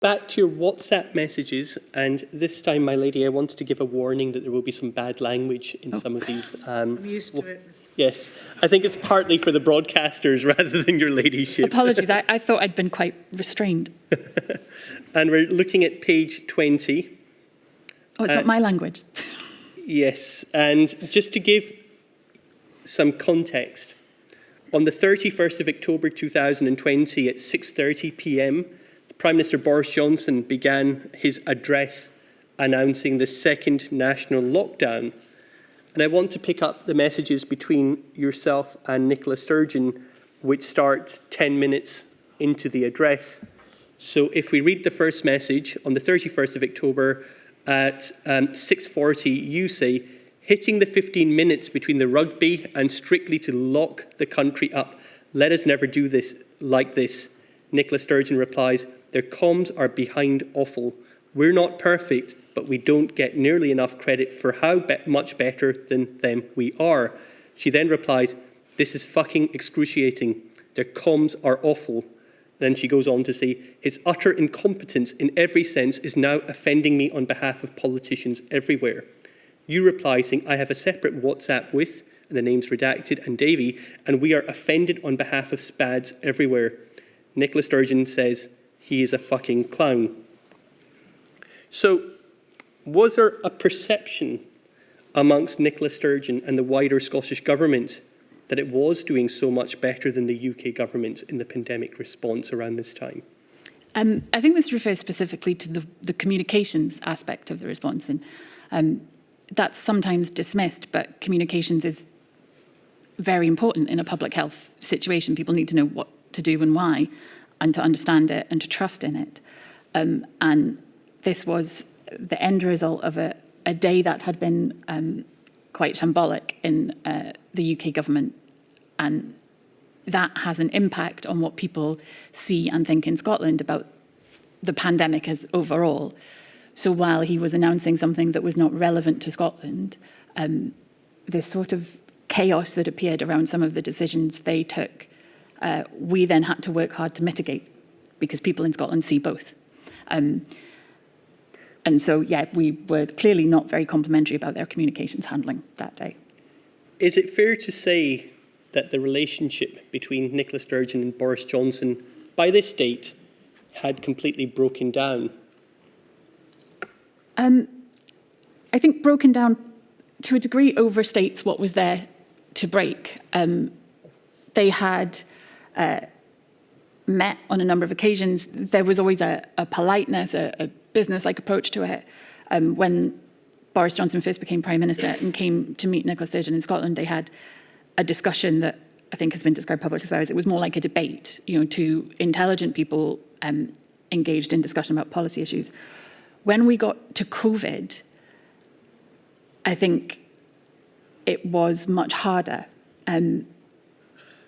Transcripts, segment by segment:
Back to your WhatsApp messages, and this time, my lady, I wanted to give a warning that there will be some bad language in some of these. I'm used to it. Yes, I think it's partly for the broadcasters rather than your ladyship. Apologies, I thought I'd been quite restrained. And we're looking at page 20. Oh, it's not my language. Yes, and just to give some context, on the 31st of October 2020 at 6:30 p.m, Prime Minister Boris Johnson began his address announcing the second national lockdown. And I want to pick up the messages between yourself and Nicola Sturgeon, which start 10 minutes into the address. So if we read the first message, on the 31st of October at 6:40, you say, hitting the 15 minutes between the rugby and strictly to lock the country up. Let us never do this like this. Nicola Sturgeon replies, their comms are behind awful. We're not perfect, but we don't get nearly enough credit for how much better than them we are. She then replies, this is fucking excruciating. Their comms are awful. Then she goes on to say, his utter incompetence in every sense is now offending me on behalf of politicians everywhere. You reply saying, I have a separate WhatsApp with, and the name's redacted, and Davy, and we are offended on behalf of spads everywhere. Nicola Sturgeon says, he is a fucking clown. So, was there a perception amongst Nicola Sturgeon and the wider Scottish Government that it was doing so much better than the UK Government in the pandemic response around this time? I think this refers specifically to the communications aspect of the response. And that's sometimes dismissed, but communications is very important in a public health situation. People need to know what to do and why, and to understand it and to trust in it. And this was the end result of a day that had been quite shambolic in the UK government. And that has an impact on what people see and think in Scotland about the pandemic as overall. So while he was announcing something that was not relevant to Scotland, this sort of chaos that appeared around some of the decisions they took, we then had to work hard to mitigate because people in Scotland see both. And so, yeah, we were clearly not very complimentary about their communications handling that day. Is it fair to say that the relationship between Nicola Sturgeon and Boris Johnson, by this date, had completely broken down? I think broken down, to a degree, overstates what was there to break. They had met on a number of occasions. There was always a politeness, a business-like approach to it. When Boris Johnson first became Prime Minister and came to meet Nicola Sturgeon in Scotland, they had a discussion that I think has been described publicly as well as it was more like a debate, two intelligent people engaged in discussion about policy issues. When we got to COVID, I think it was much harder.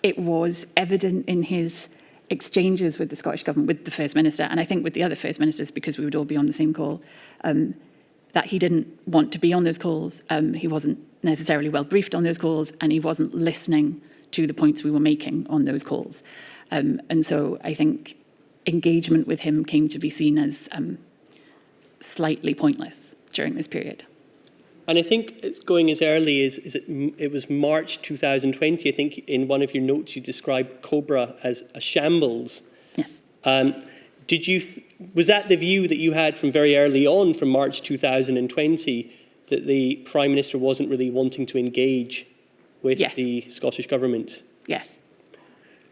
It was evident in his exchanges with the Scottish Government, with the First Minister, and I think with the other First Ministers, because we would all be on the same call, that he didn't want to be on those calls. He wasn't necessarily well briefed on those calls, and he wasn't listening to the points we were making on those calls. And so I think engagement with him came to be seen as slightly pointless during this period. And I think it's going as early as it was March 2020. I think in one of your notes you described Cobra as a shambles. Yes. Was that the view that you had from very early on, from March 2020, that the Prime Minister wasn't really wanting to engage with the Scottish Government? Yes.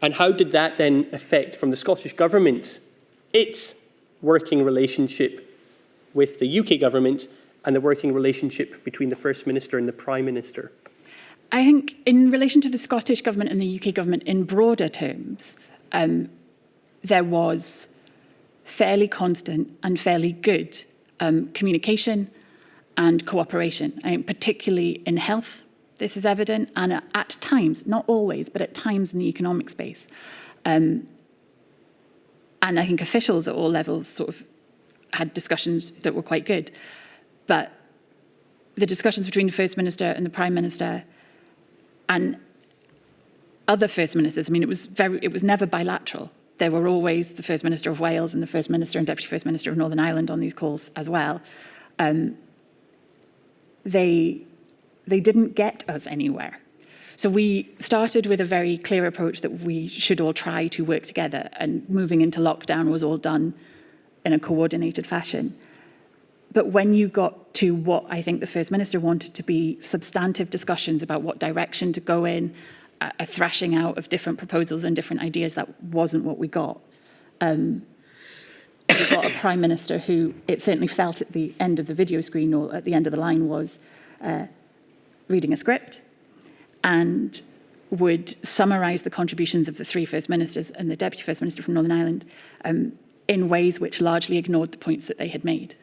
And how did that then affect, from the Scottish Government, its working relationship with the UK Government and the working relationship between the First Minister and the Prime Minister? I think in relation to the Scottish Government and the UK Government in broader terms, there was fairly constant and fairly good communication and cooperation. I mean, particularly in health, this is evident, and at times, not always, but at times in the economic space. And I think officials at all levels sort of had discussions that were quite good. But the discussions between the First Minister and the Prime Minister and other First Ministers, I mean, it was never bilateral. there were always the First Minister of Wales and the First Minister and Deputy First Minister of Northern Ireland on these calls as well. They didn't get us anywhere. So we started with a very clear approach that we should all try to work together, and moving into lockdown was all done in a coordinated fashion. But when you got to what I think the First Minister wanted to be substantive discussions about what direction to go in, a thrashing out of different proposals and different ideas, that wasn't what we got. We got a Prime Minister who, it certainly felt at the end of the video screen or at the end of the line, was reading a script and would summarise the contributions of the three First Ministers and the Deputy First Minister from Northern Ireland in ways which largely ignored the points that they had made.